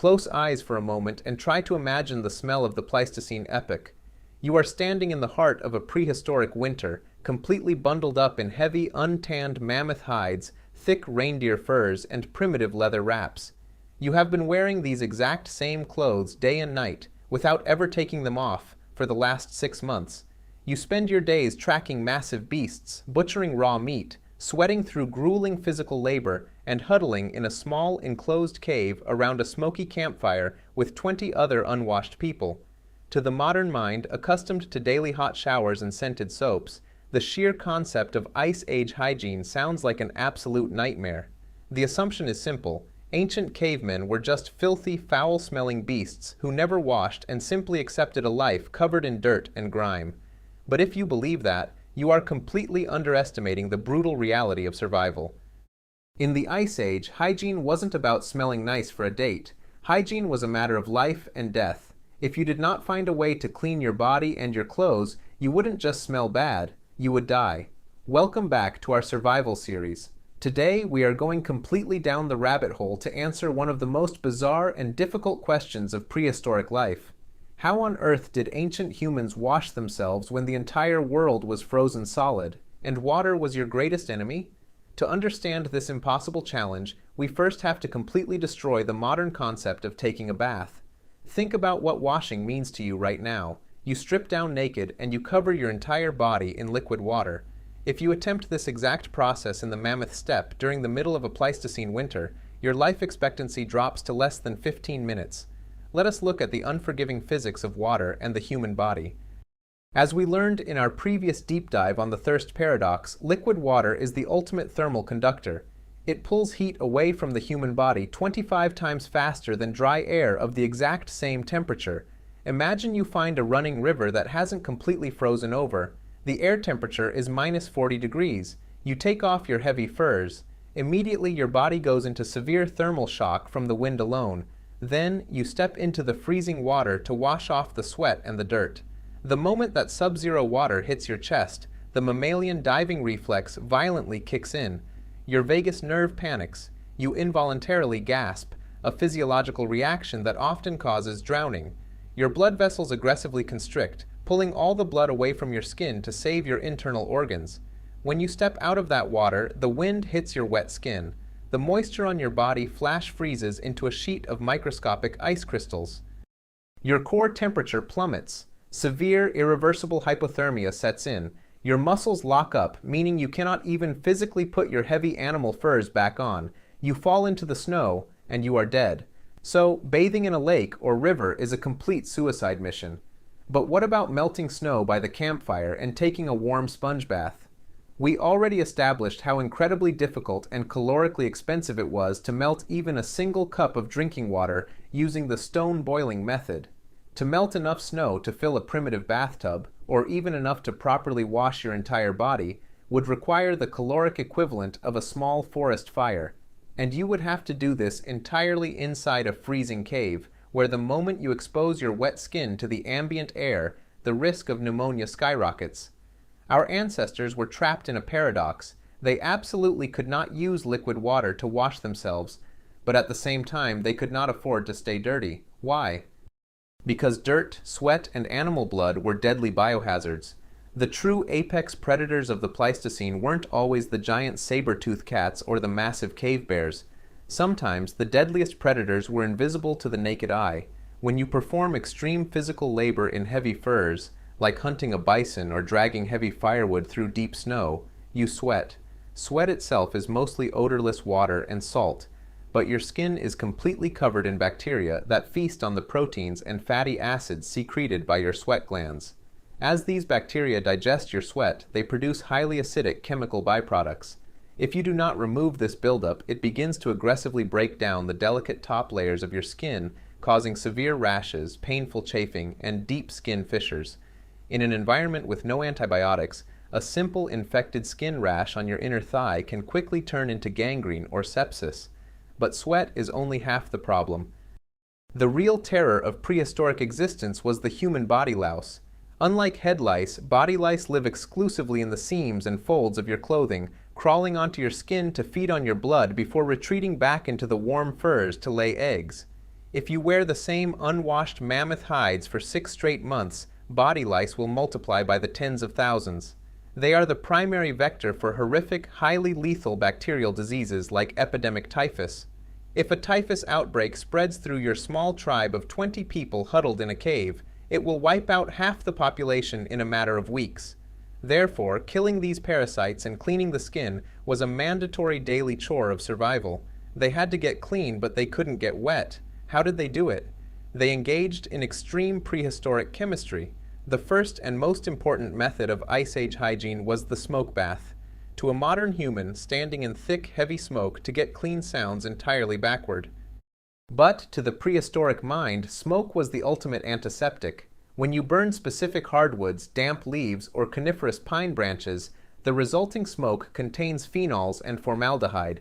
Close eyes for a moment and try to imagine the smell of the Pleistocene epoch. You are standing in the heart of a prehistoric winter, completely bundled up in heavy, untanned mammoth hides, thick reindeer furs, and primitive leather wraps. You have been wearing these exact same clothes day and night, without ever taking them off, for the last 6 months. You spend your days tracking massive beasts, butchering raw meat, sweating through grueling physical labor, and huddling in a small enclosed cave around a smoky campfire with 20 other unwashed people. To the modern mind, accustomed to daily hot showers and scented soaps, the sheer concept of Ice Age hygiene sounds like an absolute nightmare. The assumption is simple. Ancient cavemen were just filthy, foul-smelling beasts who never washed and simply accepted a life covered in dirt and grime. But if you believe that, you are completely underestimating the brutal reality of survival. In the Ice Age, hygiene wasn't about smelling nice for a date. Hygiene was a matter of life and death. If you did not find a way to clean your body and your clothes, you wouldn't just smell bad, you would die. Welcome back to our survival series. Today, we are going completely down the rabbit hole to answer one of the most bizarre and difficult questions of prehistoric life. How on earth did ancient humans wash themselves when the entire world was frozen solid, and water was your greatest enemy? To understand this impossible challenge, we first have to completely destroy the modern concept of taking a bath. Think about what washing means to you right now. You strip down naked and you cover your entire body in liquid water. If you attempt this exact process in the Mammoth Steppe during the middle of a Pleistocene winter, your life expectancy drops to less than 15 minutes. Let us look at the unforgiving physics of water and the human body. As we learned in our previous deep dive on the thirst paradox, liquid water is the ultimate thermal conductor. It pulls heat away from the human body 25 times faster than dry air of the exact same temperature. Imagine you find a running river that hasn't completely frozen over. The air temperature is minus 40 degrees. You take off your heavy furs. Immediately your body goes into severe thermal shock from the wind alone. Then you step into the freezing water to wash off the sweat and the dirt. The moment that sub-zero water hits your chest, the mammalian diving reflex violently kicks in. Your vagus nerve panics. You involuntarily gasp, a physiological reaction that often causes drowning. Your blood vessels aggressively constrict, pulling all the blood away from your skin to save your internal organs. When you step out of that water, the wind hits your wet skin. The moisture on your body flash freezes into a sheet of microscopic ice crystals. Your core temperature plummets. Severe, irreversible hypothermia sets in. Your muscles lock up, meaning you cannot even physically put your heavy animal furs back on. You fall into the snow, and you are dead. So, bathing in a lake or river is a complete suicide mission. But what about melting snow by the campfire and taking a warm sponge bath? We already established how incredibly difficult and calorically expensive it was to melt even a single cup of drinking water using the stone boiling method. To melt enough snow to fill a primitive bathtub, or even enough to properly wash your entire body, would require the caloric equivalent of a small forest fire. And you would have to do this entirely inside a freezing cave, where the moment you expose your wet skin to the ambient air, the risk of pneumonia skyrockets. Our ancestors were trapped in a paradox. They absolutely could not use liquid water to wash themselves, but at the same time they could not afford to stay dirty. Why? Because dirt, sweat, and animal blood were deadly biohazards. The true apex predators of the Pleistocene weren't always the giant saber-toothed cats or the massive cave bears. Sometimes the deadliest predators were invisible to the naked eye. When you perform extreme physical labor in heavy furs, like hunting a bison or dragging heavy firewood through deep snow, you sweat. Sweat itself is mostly odorless water and salt, but your skin is completely covered in bacteria that feast on the proteins and fatty acids secreted by your sweat glands. As these bacteria digest your sweat, they produce highly acidic chemical byproducts. If you do not remove this buildup, it begins to aggressively break down the delicate top layers of your skin, causing severe rashes, painful chafing, and deep skin fissures. In an environment with no antibiotics, a simple infected skin rash on your inner thigh can quickly turn into gangrene or sepsis. But sweat is only half the problem. The real terror of prehistoric existence was the human body louse. Unlike head lice, body lice live exclusively in the seams and folds of your clothing, crawling onto your skin to feed on your blood before retreating back into the warm furs to lay eggs. If you wear the same unwashed mammoth hides for 6 straight months, body lice will multiply by the tens of thousands. They are the primary vector for horrific, highly lethal bacterial diseases like epidemic typhus. If a typhus outbreak spreads through your small tribe of 20 people huddled in a cave, it will wipe out half the population in a matter of weeks. Therefore, killing these parasites and cleaning the skin was a mandatory daily chore of survival. They had to get clean, but they couldn't get wet. How did they do it? They engaged in extreme prehistoric chemistry. The first and most important method of Ice Age hygiene was the smoke bath. To a modern human, standing in thick, heavy smoke to get clean sounds entirely backward. But to the prehistoric mind, smoke was the ultimate antiseptic. When you burn specific hardwoods, damp leaves, or coniferous pine branches, the resulting smoke contains phenols and formaldehyde.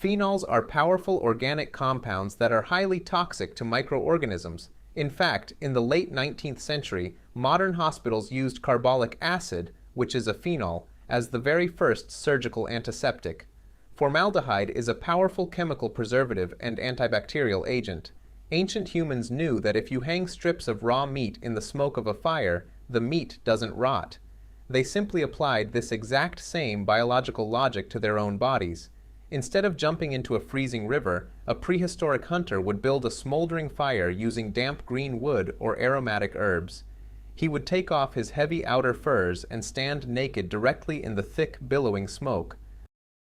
Phenols are powerful organic compounds that are highly toxic to microorganisms. In fact, in the late 19th century, modern hospitals used carbolic acid, which is a phenol, as the very first surgical antiseptic. Formaldehyde is a powerful chemical preservative and antibacterial agent. Ancient humans knew that if you hang strips of raw meat in the smoke of a fire, the meat doesn't rot. They simply applied this exact same biological logic to their own bodies. Instead of jumping into a freezing river, a prehistoric hunter would build a smoldering fire using damp green wood or aromatic herbs. He would take off his heavy outer furs and stand naked directly in the thick, billowing smoke.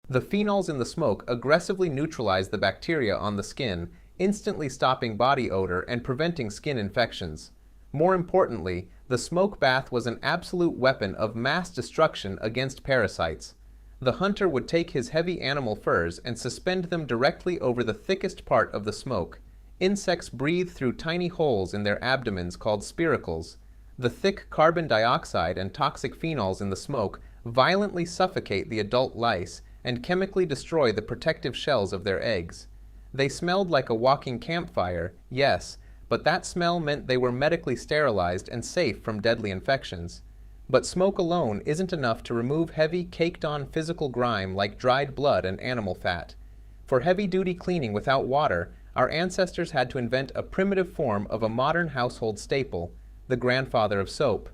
The phenols in the smoke aggressively neutralize the bacteria on the skin, instantly stopping body odor and preventing skin infections. More importantly, the smoke bath was an absolute weapon of mass destruction against parasites. The hunter would take his heavy animal furs and suspend them directly over the thickest part of the smoke. Insects breathe through tiny holes in their abdomens called spiracles. The thick carbon dioxide and toxic phenols in the smoke violently suffocate the adult lice and chemically destroy the protective shells of their eggs. They smelled like a walking campfire, yes, but that smell meant they were medically sterilized and safe from deadly infections. But smoke alone isn't enough to remove heavy, caked-on physical grime like dried blood and animal fat. For heavy-duty cleaning without water, our ancestors had to invent a primitive form of a modern household staple, the grandfather of soap.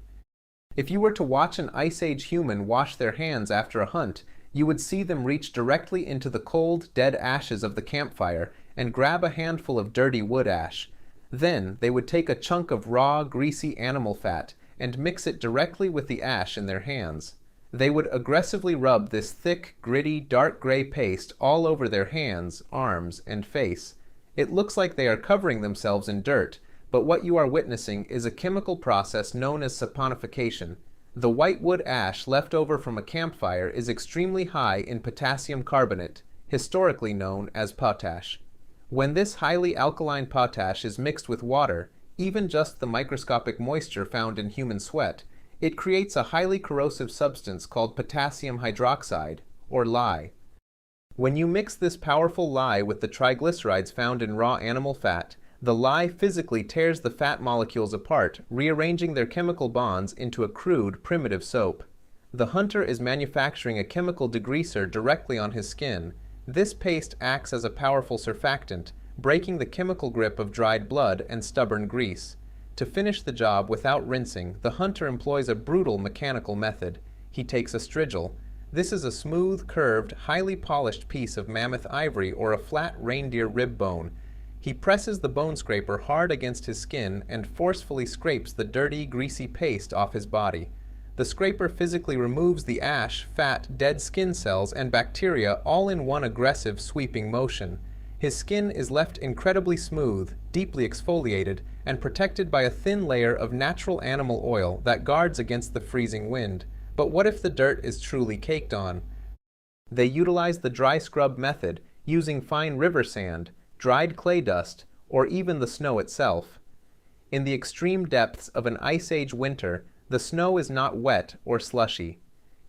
If you were to watch an Ice Age human wash their hands after a hunt, you would see them reach directly into the cold, dead ashes of the campfire and grab a handful of dirty wood ash. Then they would take a chunk of raw, greasy animal fat and mix it directly with the ash in their hands. They would aggressively rub this thick, gritty, dark gray paste all over their hands, arms, and face. It looks like they are covering themselves in dirt, but what you are witnessing is a chemical process known as saponification. The white wood ash left over from a campfire is extremely high in potassium carbonate, historically known as potash. When this highly alkaline potash is mixed with water, even just the microscopic moisture found in human sweat, it creates a highly corrosive substance called potassium hydroxide, or lye. When you mix this powerful lye with the triglycerides found in raw animal fat, the lye physically tears the fat molecules apart, rearranging their chemical bonds into a crude, primitive soap. The hunter is manufacturing a chemical degreaser directly on his skin. This paste acts as a powerful surfactant, breaking the chemical grip of dried blood and stubborn grease. To finish the job without rinsing, the hunter employs a brutal mechanical method. He takes a strigil. This is a smooth, curved, highly polished piece of mammoth ivory or a flat reindeer rib bone. He presses the bone scraper hard against his skin and forcefully scrapes the dirty, greasy paste off his body. The scraper physically removes the ash, fat, dead skin cells, and bacteria all in one aggressive, sweeping motion. His skin is left incredibly smooth, deeply exfoliated, and protected by a thin layer of natural animal oil that guards against the freezing wind. But what if the dirt is truly caked on? They utilize the dry scrub method, using fine river sand, dried clay dust, or even the snow itself. In the extreme depths of an Ice Age winter, the snow is not wet or slushy.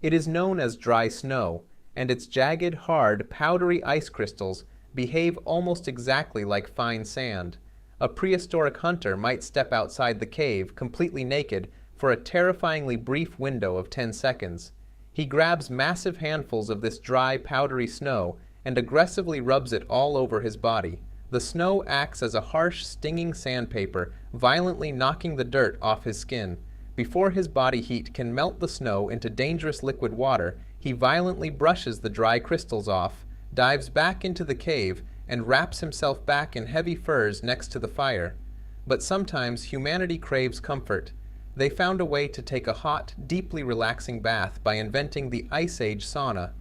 It is known as dry snow, and its jagged, hard, powdery ice crystals behave almost exactly like fine sand. A prehistoric hunter might step outside the cave completely naked for a terrifyingly brief window of 10 seconds. He grabs massive handfuls of this dry, powdery snow and aggressively rubs it all over his body. The snow acts as a harsh, stinging sandpaper, violently knocking the dirt off his skin. Before his body heat can melt the snow into dangerous liquid water, he violently brushes the dry crystals off, dives back into the cave, and wraps himself back in heavy furs next to the fire. But sometimes humanity craves comfort. They found a way to take a hot, deeply relaxing bath by inventing the Ice Age sauna.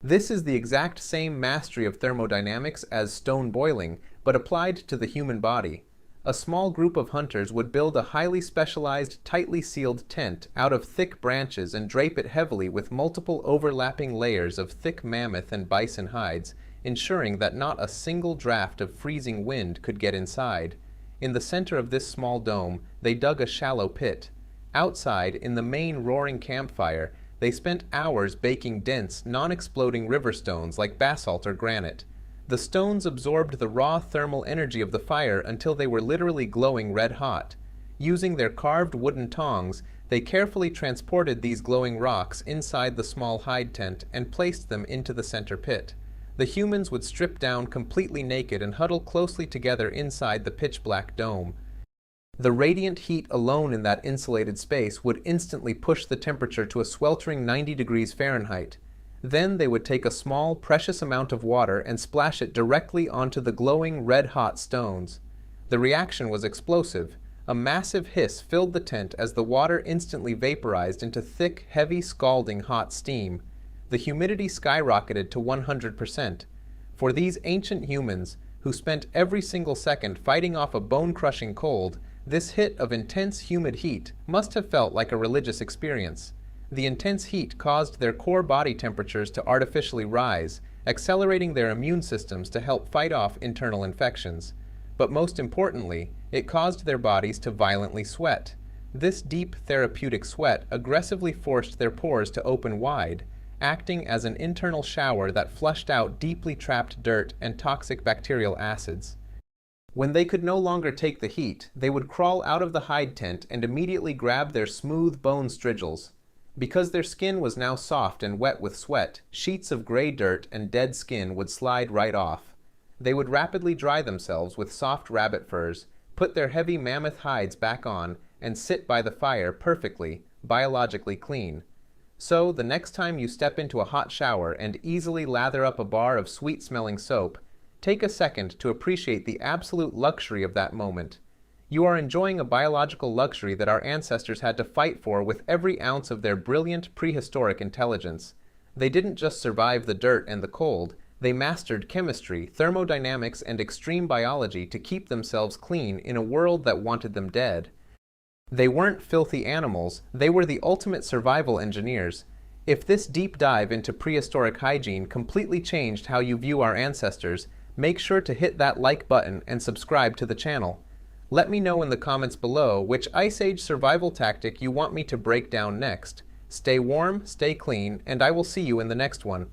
This is the exact same mastery of thermodynamics as stone boiling, but applied to the human body. A small group of hunters would build a highly specialized, tightly sealed tent out of thick branches and drape it heavily with multiple overlapping layers of thick mammoth and bison hides, ensuring that not a single draft of freezing wind could get inside. In the center of this small dome, they dug a shallow pit. Outside, in the main roaring campfire, they spent hours baking dense, non-exploding river stones like basalt or granite. The stones absorbed the raw thermal energy of the fire until they were literally glowing red hot. Using their carved wooden tongs, they carefully transported these glowing rocks inside the small hide tent and placed them into the center pit. The humans would strip down completely naked and huddle closely together inside the pitch-black dome. The radiant heat alone in that insulated space would instantly push the temperature to a sweltering 90 degrees Fahrenheit. Then they would take a small, precious amount of water and splash it directly onto the glowing, red-hot stones. The reaction was explosive. A massive hiss filled the tent as the water instantly vaporized into thick, heavy, scalding hot steam. The humidity skyrocketed to 100%. For these ancient humans, who spent every single second fighting off a bone-crushing cold, this hit of intense humid heat must have felt like a religious experience. The intense heat caused their core body temperatures to artificially rise, accelerating their immune systems to help fight off internal infections. But most importantly, it caused their bodies to violently sweat. This deep therapeutic sweat aggressively forced their pores to open wide, acting as an internal shower that flushed out deeply trapped dirt and toxic bacterial acids. When they could no longer take the heat, they would crawl out of the hide tent and immediately grab their smooth bone strigils. Because their skin was now soft and wet with sweat, sheets of gray dirt and dead skin would slide right off. They would rapidly dry themselves with soft rabbit furs, put their heavy mammoth hides back on, and sit by the fire perfectly, biologically clean. So, the next time you step into a hot shower and easily lather up a bar of sweet-smelling soap, take a second to appreciate the absolute luxury of that moment. You are enjoying a biological luxury that our ancestors had to fight for with every ounce of their brilliant prehistoric intelligence. They didn't just survive the dirt and the cold, they mastered chemistry, thermodynamics, and extreme biology to keep themselves clean in a world that wanted them dead. They weren't filthy animals, they were the ultimate survival engineers. If this deep dive into prehistoric hygiene completely changed how you view our ancestors, make sure to hit that like button and subscribe to the channel. Let me know in the comments below which Ice Age survival tactic you want me to break down next. Stay warm, stay clean, and I will see you in the next one.